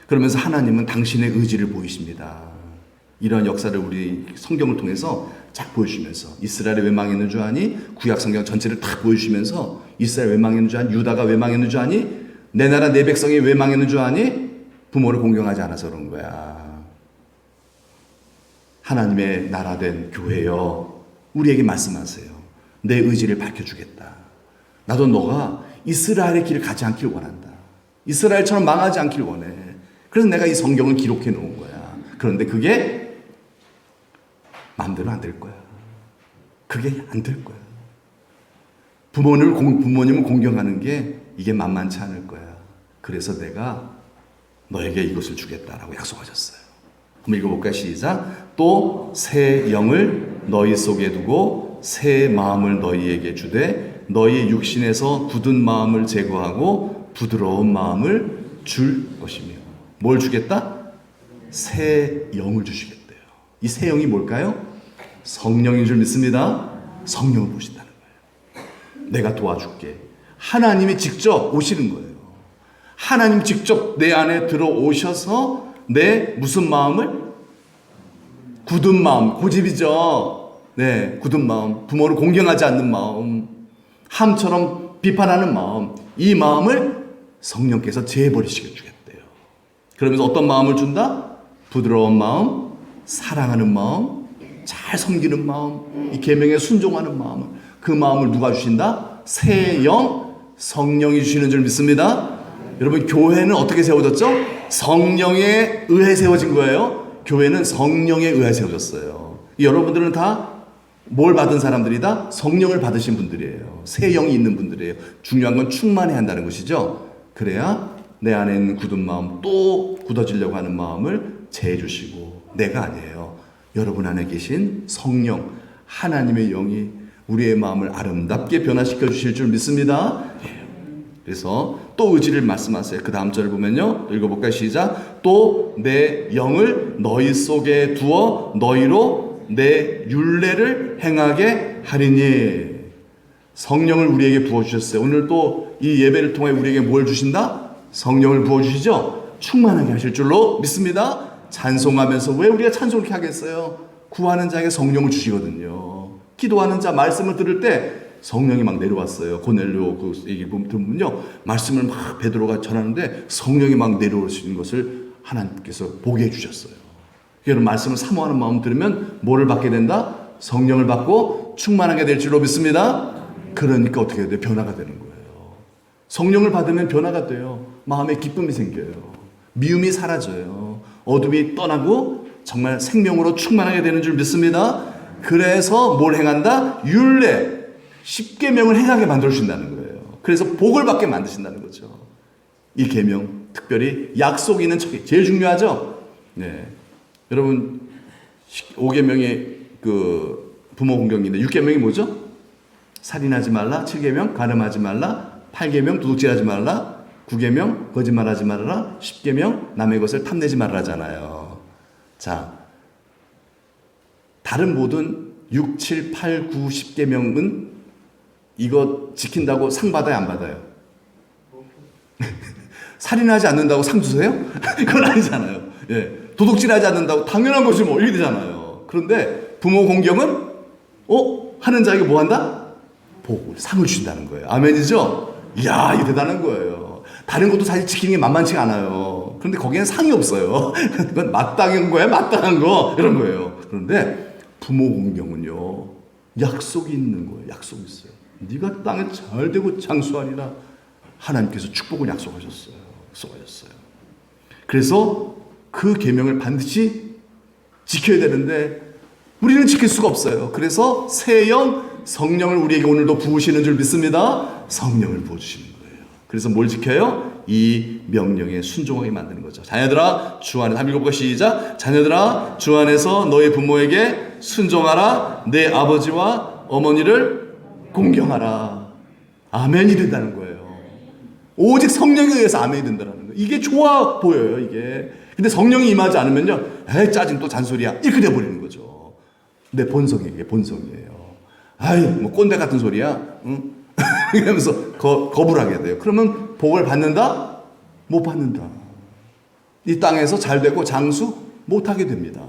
그러면서 하나님은 당신의 의지를 보이십니다. 이런 역사를 우리 성경을 통해서 쫙 보여주시면서 이스라엘이 왜 망했는 줄 아니? 구약 성경 전체를 다 보여주시면서 이스라엘 왜 망했는 줄 아니? 유다가 왜 망했는 줄 아니? 내 나라 내 백성이 왜 망했는 줄 아니? 부모를 공경하지 않아서 그런 거야. 하나님의 나라 된 교회여, 우리에게 말씀하세요. 내 의지를 밝혀주겠다. 나도 너가 이스라엘의 길을 가지 않길 원한다. 이스라엘처럼 망하지 않길 원해. 그래서 내가 이 성경을 기록해 놓은 거야. 그런데 그게 마음대로 안 될 거야. 그게 안 될 거야. 부모님을 공경하는 게 이게 만만치 않을 거야. 그래서 내가 너에게 이것을 주겠다라고 약속하셨어요. 한번 읽어볼까요? 시작. 또 새 영을 너희 속에 두고 새 마음을 너희에게 주되 너희 육신에서 굳은 마음을 제거하고 부드러운 마음을 줄 것이며. 뭘 주겠다? 새 영을 주시겠대요. 이 새 영이 뭘까요? 성령인 줄 믿습니다. 성령을 보신다는 거예요. 내가 도와줄게. 하나님이 직접 오시는 거예요. 하나님 직접 내 안에 들어오셔서 내 무슨 마음을? 굳은 마음, 고집이죠. 네, 굳은 마음, 부모를 공경하지 않는 마음, 함처럼 비판하는 마음, 이 마음을 성령께서 제해버리시게 주겠대요. 그러면서 어떤 마음을 준다? 부드러운 마음, 사랑하는 마음, 잘 섬기는 마음, 이 계명에 순종하는 마음을, 그 마음을 누가 주신다? 새 영, 성령이 주시는 줄 믿습니다. 여러분, 교회는 어떻게 세워졌죠? 성령에 의해 세워진 거예요. 교회는 성령에 의해 세워졌어요. 여러분들은 다 뭘 받은 사람들이다? 성령을 받으신 분들이에요. 새 영이 있는 분들이에요. 중요한 건 충만해야 한다는 것이죠. 그래야 내 안에 있는 굳은 마음, 또 굳어지려고 하는 마음을 제해주시고, 내가 아니에요. 여러분 안에 계신 성령, 하나님의 영이 우리의 마음을 아름답게 변화시켜 주실 줄 믿습니다. 그래서 또 의지를 말씀하세요. 그 다음 절을 보면요, 읽어볼까요? 시작. 또 내 영을 너희 속에 두어 너희로 내 율례를 행하게 하리니. 성령을 우리에게 부어주셨어요. 오늘 또 이 예배를 통해 우리에게 뭘 주신다? 성령을 부어주시죠. 충만하게 하실 줄로 믿습니다. 찬송하면서, 왜 우리가 찬송을 이렇게 하겠어요? 구하는 자에게 성령을 주시거든요. 기도하는 자, 말씀을 들을 때 성령이 막 내려왔어요. 고넬료 그 얘기 들으면요, 말씀을 막 베드로가 전하는데 성령이 막 내려오시는 것을 하나님께서 보게 해주셨어요. 여러분, 말씀을 사모하는 마음 들으면 뭐를 받게 된다? 성령을 받고 충만하게 될 줄로 믿습니다. 그러니까 어떻게 돼요? 변화가 되는 거예요. 성령을 받으면 변화가 돼요. 마음에 기쁨이 생겨요. 미움이 사라져요. 어둠이 떠나고 정말 생명으로 충만하게 되는 줄 믿습니다. 그래서 뭘 행한다? 율례, 십계명을 행하게 만들어주신다는 거예요. 그래서 복을 받게 만드신다는 거죠. 이 계명, 특별히 약속이 있는 척이 제일 중요하죠. 네. 여러분, 5계명이 그 부모 공경인데 6계명이 뭐죠? 살인하지 말라, 7계명 가늠하지 말라, 8계명 도둑질하지 말라, 9계명 거짓말하지 말라, 10계명 남의 것을 탐내지 말라잖아요. 자, 다른 모든 6, 7, 8, 9, 10계명은 이거 지킨다고 상 받아요, 안 받아요? 살인하지 않는다고 상 주세요? 그건 아니잖아요. 예. 도둑질하지 않는다고 당연한 것이 뭐 이렇게 되잖아요. 그런데 부모 공경은 하는 자에게 뭐 한다? 복을, 상을 주신다는 거예요. 아멘이죠? 이야, 이게 대단한 거예요. 다른 것도 사실 지키는 게 만만치가 않아요. 그런데 거기에는 상이 없어요. 그건 마땅한 거야, 마땅한 거, 이런 거예요. 그런데 부모 공경은요, 약속이 있는 거예요. 약속이 있어요. 네가 땅에 잘 되고 장수하리라. 하나님께서 축복을 약속하셨어요. 약속하셨어요. 그래서 그 계명을 반드시 지켜야 되는데 우리는 지킬 수가 없어요. 그래서 새 영, 성령을 우리에게 오늘도 부으시는 줄 믿습니다. 성령을 부어주시는 거예요. 그래서 뭘 지켜요? 이 명령에 순종하게 만드는 거죠. 자녀들아, 주 안에, 한번 읽어볼까? 시작. 자녀들아, 주 안에서 너희 부모에게 순종하라. 내 아버지와 어머니를 공경하라. 아멘이 된다는 거예요. 오직 성령에 의해서 아멘이 된다는 거예요. 이게 좋아 보여요, 이게. 근데 성령이 임하지 않으면요, 에이, 짜증, 또 잔소리야, 이렇게 돼버리는 거죠. 내 본성이에요. 이게 본성이에요. 아이, 뭐 꼰대 같은 소리야, 응? 이러면서 거부를 하게 돼요. 그러면 복을 받는다? 못 받는다. 이 땅에서 잘 되고 장수 못 하게 됩니다.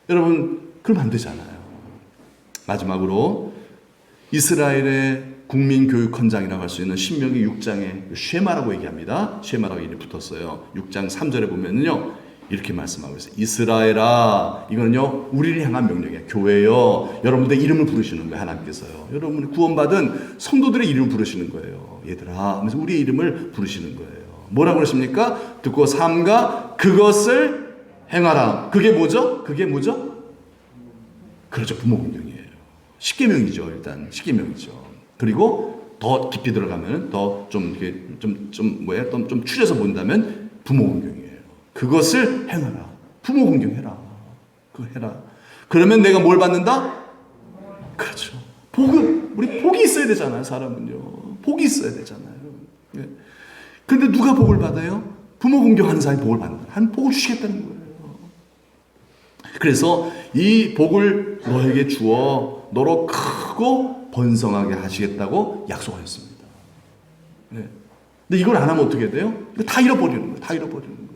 여러분, 그럼 안 되잖아요. 마지막으로 이스라엘의 국민교육헌장이라고 할 수 있는 신명기 6장에 쉐마라고 얘기합니다. 쉐마라고 이름이 붙었어요. 6장 3절에 보면요, 이렇게 말씀하고 있어요. 이스라엘아, 이거는요, 우리를 향한 명령이에요. 교회요, 여러분들 이름을 부르시는 거예요. 하나님께서요. 여러분이 구원받은 성도들의 이름을 부르시는 거예요. 얘들아 하면서 우리의 이름을 부르시는 거예요. 뭐라고 그러십니까? 듣고 삼가 그것을 행하라. 그게 뭐죠? 그게 뭐죠? 그렇죠. 부모 공경이에요. 십계명이죠. 일단 십계명이죠. 그리고 더 깊이 들어가면 더 좀 추려서 본다면 부모 공경이에요. 그것을 행하라. 부모 공경해라. 그거 해라. 그러면 내가 뭘 받는다? 그렇죠. 복은, 우리 복이 있어야 되잖아요. 사람은요, 복이 있어야 되잖아요. 예. 근데 누가 복을 받아요? 부모 공경하는 사람이 복을 받는다. 한 복을 주시겠다는 거예요. 그래서 이 복을 너에게 주어 너로 크고 번성하게 하시겠다고 약속하셨습니다. 네. 근데 이걸 안 하면 어떻게 돼요? 다 잃어버리는 거예요. 다 잃어버리는 거예요.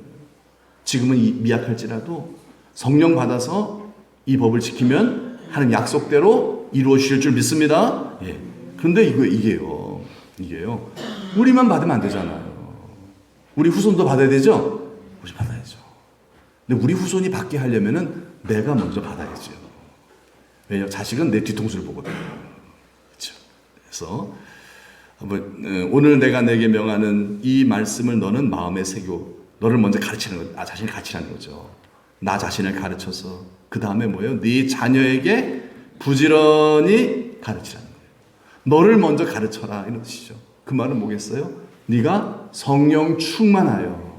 지금은 미약할지라도 성령 받아서 이 법을 지키면 하는 약속대로 이루어지실 줄 믿습니다. 예. 그런데 이게요. 우리만 받으면 안 되잖아요. 우리 후손도 받아야 되죠? 우리 받아야죠. 근데 우리 후손이 받게 하려면은 내가 먼저 받아야죠. 왜냐하면 자식은 내 뒤통수를 보거든요. 그렇죠? 그래서 오늘 내가 내게 명하는 이 말씀을 너는 마음에 새기고 너를 먼저 가르치는 거, 나 자신을 가르치라는 거죠. 나 자신을 가르쳐서 그 다음에 뭐예요? 네 자녀에게 부지런히 가르치라는 거예요. 너를 먼저 가르쳐라 이런 뜻이죠. 그 말은 뭐겠어요? 네가 성령 충만하여.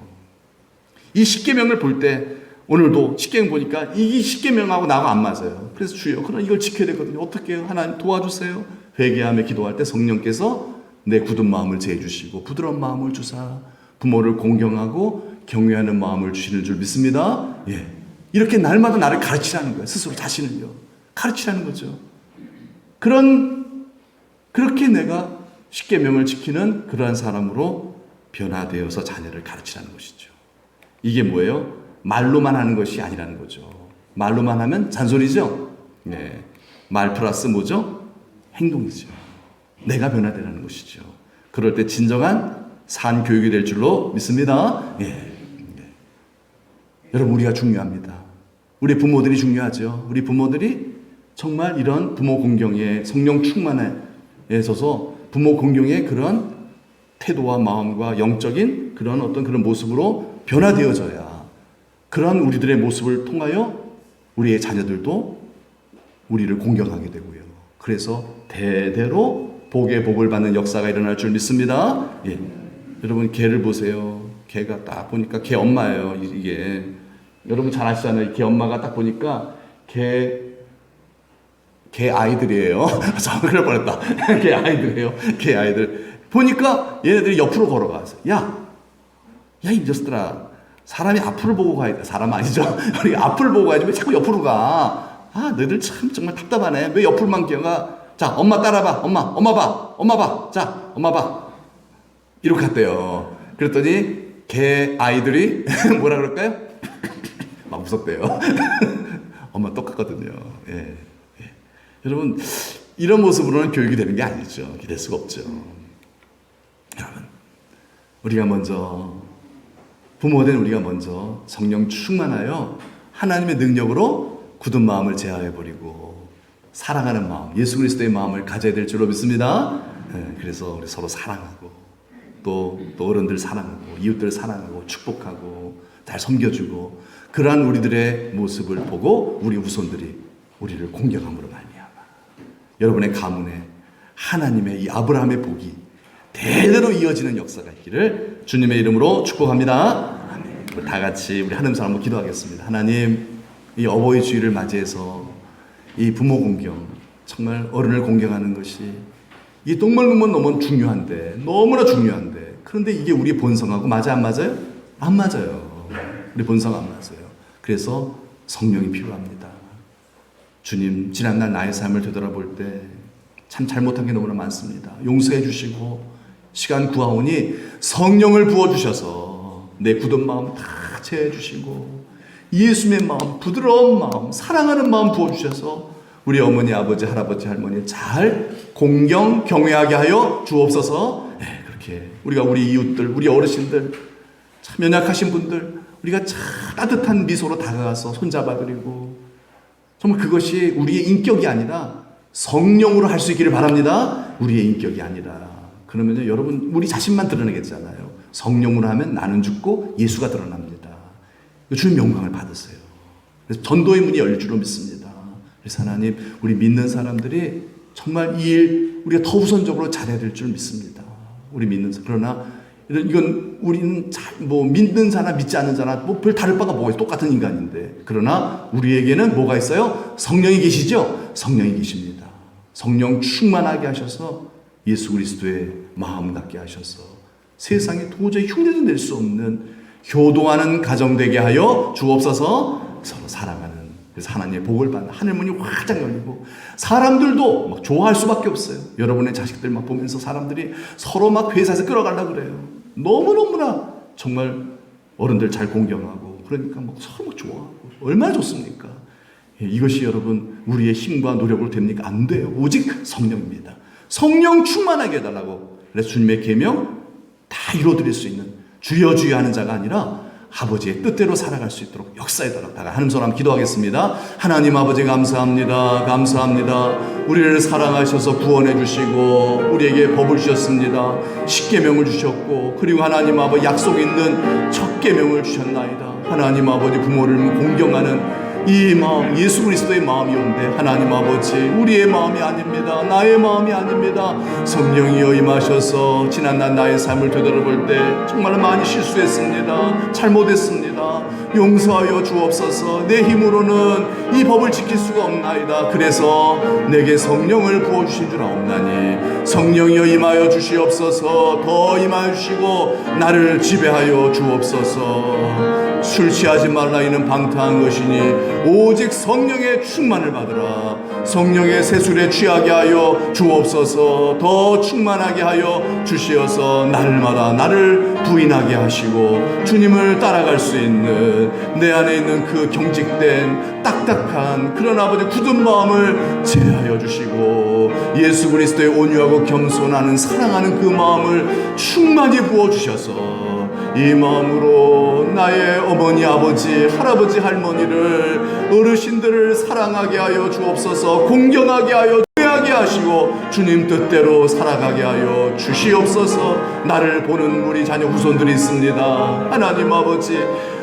이 십계명을 볼 때 오늘도 십계명 보니까 이 십계명하고 나하고 안 맞아요. 그래서 주여, 그럼 이걸 지켜야 되거든요. 어떻게 해요? 하나님 도와주세요. 회개하며 기도할 때 성령께서 내 굳은 마음을 제해 주시고 부드러운 마음을 주사 부모를 공경하고 경외하는 마음을 주시는 줄 믿습니다. 예, 이렇게 날마다 나를 가르치라는 거예요. 스스로 자신을요 가르치라는 거죠. 그렇게 내가 십계명을 지키는 그러한 사람으로 변화되어서 자녀를 가르치라는 것이죠. 이게 뭐예요? 말로만 하는 것이 아니라는 거죠. 말로만 하면 잔소리죠. 네. 말 플러스 뭐죠? 행동이죠. 내가 변화되라는 것이죠. 그럴 때 진정한 산 교육이 될 줄로 믿습니다. 예. 예. 여러분, 우리가 중요합니다. 우리 부모들이 중요하죠. 우리 부모들이 정말 이런 부모 공경에 성령 충만에 있어서 부모 공경의 그런 태도와 마음과 영적인 그런 어떤 그런 모습으로 변화되어져야 그런 우리들의 모습을 통하여 우리의 자녀들도 우리를 공경하게 되고요. 그래서 대대로 복의 복을 받는 역사가 일어날 줄 믿습니다. 예. 여러분, 개를 보세요. 개가 딱 보니까 개 엄마예요. 이게 여러분 잘 아시잖아요. 개 엄마가 딱 보니까 개 아이들이에요. 그럴 뻔했다. 개 아이들이에요. 개 아이들 보니까 얘네들이 옆으로 걸어가서 야 이 녀석들아, 사람이 앞을 보고 가야 돼. 사람 아니죠? 우리 앞을 보고 가야지 왜 자꾸 옆으로 가? 아, 너희들 참 정말 답답하네. 왜 옆으로만 기어가? 자, 엄마 따라봐. 엄마 봐. 자, 엄마 봐. 이렇게 갔대요. 그랬더니 개 아이들이 뭐라 그럴까요? 막 무섭대요. 엄마 똑같거든요. 예. 예. 여러분, 이런 모습으로는 교육이 되는 게 아니죠. 될 수가 없죠. 여러분, 우리가 먼저 부모된 우리가 먼저 성령 충만하여 하나님의 능력으로 굳은 마음을 제하해버리고 사랑하는 마음, 예수 그리스도의 마음을 가져야 될 줄로 믿습니다. 그래서 우리 서로 사랑하고 또 어른들 사랑하고 이웃들 사랑하고 축복하고 잘 섬겨주고 그러한 우리들의 모습을 보고 우리 후손들이 우리를 공경함으로 말미암아 여러분의 가문에 하나님의 이 아브라함의 복이 대대로 이어지는 역사가 있기를 주님의 이름으로 축복합니다. 아멘. 다 같이 우리 하나님 한번 기도하겠습니다. 하나님, 이 어버이 주일을 맞이해서 이 부모 공경, 정말 어른을 공경하는 것이 이게 너무나 중요한데, 너무나 중요한데, 그런데 이게 우리 본성하고 맞아 안 맞아요? 안 맞아요. 우리 본성 안 맞아요. 그래서 성령이 필요합니다. 주님, 지난날 나의 삶을 되돌아볼 때 참 잘못한 게 너무나 많습니다. 용서해 주시고 시간 구하오니 성령을 부어주셔서 내 굳은 마음 다 채워주시고 예수님의 마음, 부드러운 마음, 사랑하는 마음 부어주셔서 우리 어머니, 아버지, 할아버지, 할머니 잘 공경, 경외하게 하여 주옵소서. 그렇게 우리가 우리 이웃들, 우리 어르신들, 참 연약하신 분들 우리가 참 따뜻한 미소로 다가가서 손잡아드리고 정말 그것이 우리의 인격이 아니라 성령으로 할 수 있기를 바랍니다. 우리의 인격이 아니라. 그러면 여러분 우리 자신만 드러내겠잖아요. 성령으로 하면 나는 죽고 예수가 드러납니다. 주님 영광을 받으세요. 그래서 전도의 문이 열릴 줄로 믿습니다. 그래서 하나님, 우리 믿는 사람들이 정말 이 일 우리가 더 우선적으로 잘해야 될 줄 믿습니다. 우리 믿는 사람. 그러나 이건 우리는 믿는 자나 믿지 않는 자나 별 다를 바가 뭐가 있어요. 똑같은 인간인데. 그러나 우리에게는 뭐가 있어요? 성령이 계시죠? 성령이 계십니다. 성령 충만하게 하셔서 예수 그리스도의 마음 갖게 하셔서 세상에 도저히 흉내도 낼 수 없는 효도하는 가정 되게 하여 주옵소서. 서로 사랑하는, 그래서 하나님의 복을 받는 하늘 문이 활짝 열리고 사람들도 막 좋아할 수밖에 없어요. 여러분의 자식들 막 보면서 사람들이 서로 막 회사에서 끌어가려고 그래요. 너무너무나 정말 어른들 잘 공경하고 그러니까 막 서로 막 좋아하고 얼마나 좋습니까? 이것이 여러분 우리의 힘과 노력으로 됩니까? 안 돼요. 오직 성령입니다. 성령 충만하게 해달라고. 그래서 주님의 계명 다 이루어드릴 수 있는 주여 주여 하는 자가 아니라 아버지의 뜻대로 살아갈 수 있도록 역사해달라. 하나님 손 한번 기도하겠습니다. 하나님 아버지 감사합니다. 감사합니다. 우리를 사랑하셔서 구원해 주시고 우리에게 법을 주셨습니다. 십계명을 주셨고 그리고 하나님 아버지 약속 있는 첫 계명을 주셨나이다. 하나님 아버지 부모를 공경하는 이 마음, 예수 그리스도의 마음이온데 하나님 아버지 우리의 마음이 아닙니다. 나의 마음이 아닙니다. 성령이여 임하셔서 지난날 나의 삶을 되돌아볼 때 정말 많이 실수했습니다. 잘못했습니다. 용서하여 주옵소서. 내 힘으로는 이 법을 지킬 수가 없나이다. 그래서 내게 성령을 부어주신 줄 아옵나니 성령이여 임하여 주시옵소서. 더 임하여 주시고 나를 지배하여 주옵소서. 술 취하지 말라 이는 방탕한 것이니 오직 성령의 충만을 받으라. 성령의 세술에 취하게 하여 주옵소서. 더 충만하게 하여 주시어서 날마다 나를 부인하게 하시고 주님을 따라갈 수 있는 내 안에 있는 그 경직된 딱딱한 그런 아버지 굳은 마음을 제하여 주시고 예수 그리스도의 온유하고 겸손하는 사랑하는 그 마음을 충만히 부어주셔서 이 마음으로 나의 어머니 아버지 할아버지 할머니를 어르신들을 사랑하게 하여 주옵소서. 공경하게 하여 하게 하시고 주님 뜻대로 살아가게 하여 주시옵소서. 나를 보는 우리 자녀 후손들이 있습니다. 하나님 아버지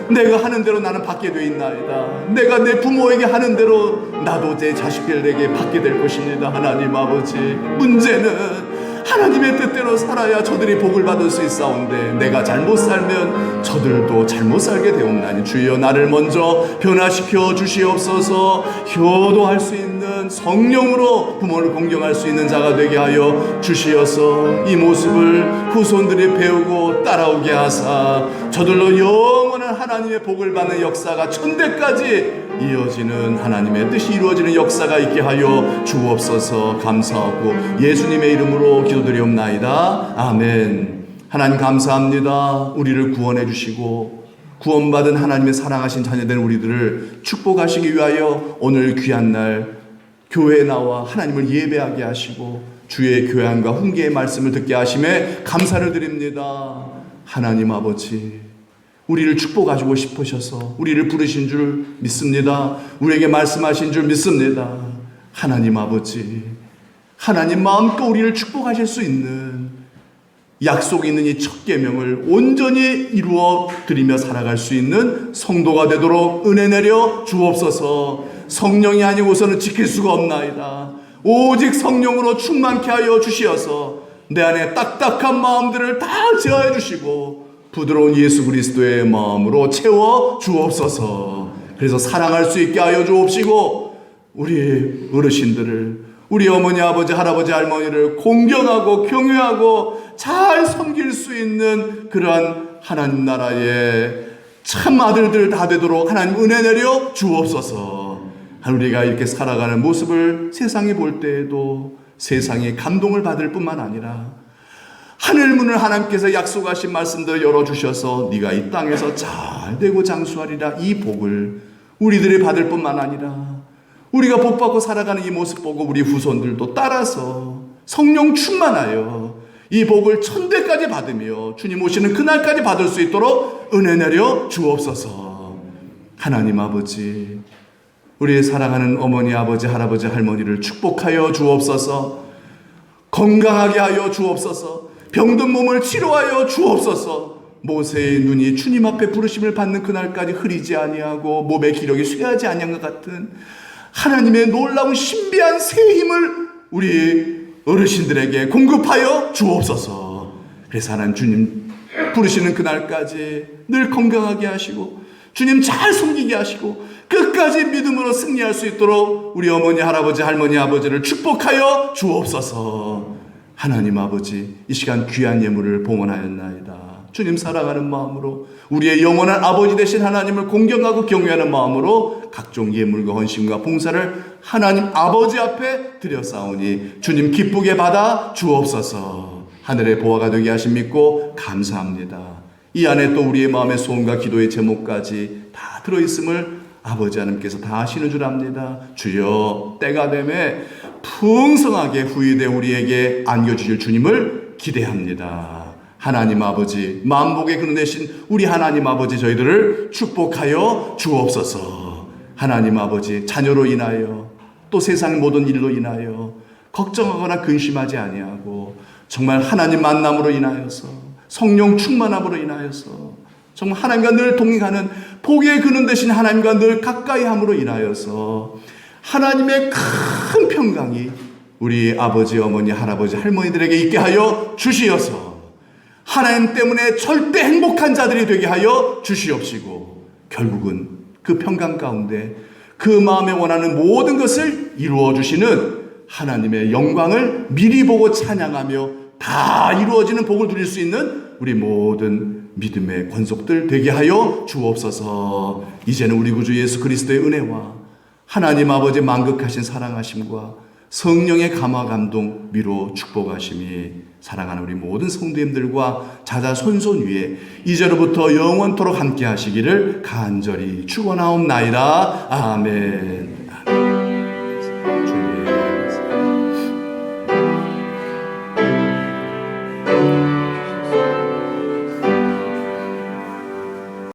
내가 하는 대로 나는 받게 돼 있나이다. 내가 내 부모에게 하는 대로 나도 제 자식들에게 받게 될 것입니다. 하나님 아버지 문제는 하나님의 뜻대로 살아야 저들이 복을 받을 수 있사온데 내가 잘못 살면 저들도 잘못 살게 되옵나니 주여 나를 먼저 변화시켜 주시옵소서. 효도할 수 있는 성령으로 부모를 공경할 수 있는 자가 되게 하여 주시어서 이 모습을 후손들이 배우고 따라오게 하사 저들로 영원한 하나님의 복을 받는 역사가 천대까지 이어지는 하나님의 뜻이 이루어지는 역사가 있게 하여 주옵소서. 감사하고 예수님의 이름으로 기도드리옵나이다. 아멘. 하나님 감사합니다. 우리를 구원해 주시고 구원받은 하나님의 사랑하신 자녀된 우리들을 축복하시기 위하여 오늘 귀한 날 교회에 나와 하나님을 예배하게 하시고 주의 교양과 훈계의 말씀을 듣게 하심에 감사를 드립니다. 하나님 아버지 우리를 축복하시고 싶으셔서 우리를 부르신 줄 믿습니다. 우리에게 말씀하신 줄 믿습니다. 하나님 아버지 하나님 마음껏 우리를 축복하실 수 있는 약속 있는 이 첫 계명을 온전히 이루어 드리며 살아갈 수 있는 성도가 되도록 은혜 내려 주옵소서. 성령이 아니고서는 지킬 수가 없나이다. 오직 성령으로 충만케 하여 주시어서 내 안에 딱딱한 마음들을 다 제어해 주시고 부드러운 예수 그리스도의 마음으로 채워 주옵소서. 그래서 사랑할 수 있게 하여 주옵시고 우리 어르신들을 우리 어머니 아버지 할아버지 할머니를 공경하고 경외하고 잘 섬길 수 있는 그러한 하나님 나라의 참 아들들 다 되도록 하나님 은혜 내려 주옵소서. 우리가 이렇게 살아가는 모습을 세상이 볼 때에도 세상이 감동을 받을 뿐만 아니라 하늘 문을 하나님께서 약속하신 말씀들을 열어주셔서 네가 이 땅에서 잘 되고 장수하리라 이 복을 우리들이 받을 뿐만 아니라 우리가 복받고 살아가는 이 모습 보고 우리 후손들도 따라서 성령 충만하여 이 복을 천대까지 받으며 주님 오시는 그날까지 받을 수 있도록 은혜 내려 주옵소서. 하나님 아버지 우리의 사랑하는 어머니 아버지 할아버지 할머니를 축복하여 주옵소서. 건강하게 하여 주옵소서. 병든 몸을 치료하여 주옵소서. 모세의 눈이 주님 앞에 부르심을 받는 그날까지 흐리지 아니하고 몸의 기력이 쇠하지 아니한 것 같은 하나님의 놀라운 신비한 새 힘을 우리 어르신들에게 공급하여 주옵소서. 그래서 하나님 주님 부르시는 그날까지 늘 건강하게 하시고 주님 잘 섬기게 하시고 끝까지 믿음으로 승리할 수 있도록 우리 어머니 할아버지 할머니 아버지를 축복하여 주옵소서. 하나님 아버지 이 시간 귀한 예물을 봉헌하였나이다. 주님 사랑하는 마음으로 우리의 영원한 아버지 되신 하나님을 공경하고 경외하는 마음으로 각종 예물과 헌신과 봉사를 하나님 아버지 앞에 드렸사오니 주님 기쁘게 받아 주옵소서. 하늘의 보화가 되게 하심 믿고 감사합니다. 이 안에 또 우리의 마음의 소원과 기도의 제목까지 다 들어있음을 아버지 하나님께서 다 아시는 줄 압니다. 주여 때가 되매 풍성하게 후일에 우리에게 안겨주실 주님을 기대합니다. 하나님 아버지, 만복의 근원 되신 우리 하나님 아버지, 저희들을 축복하여 주옵소서. 하나님 아버지, 자녀로 인하여 또 세상 모든 일로 인하여 걱정하거나 근심하지 아니하고 정말 하나님 만남으로 인하여서 성령 충만함으로 인하여서 정말 하나님과 늘 동행하는 복의 근원 되신 하나님과 늘 가까이 함으로 인하여서 하나님의 큰 평강이 우리 아버지, 어머니, 할아버지, 할머니들에게 있게 하여 주시어서 하나님 때문에 절대 행복한 자들이 되게 하여 주시옵시고 결국은 그 평강 가운데 그 마음에 원하는 모든 것을 이루어 주시는 하나님의 영광을 미리 보고 찬양하며 다 이루어지는 복을 누릴 수 있는 우리 모든 믿음의 권속들 되게 하여 주옵소서. 이제는 우리 구주 예수 그리스도의 은혜와 하나님 아버지 만극하신 사랑하심과 성령의 감화 감동 위로 축복하심이 사랑하는 우리 모든 성도님들과 자자 손손 위에 이제로부터 영원토록 함께 하시기를 간절히 축원하옵나이다. 아멘.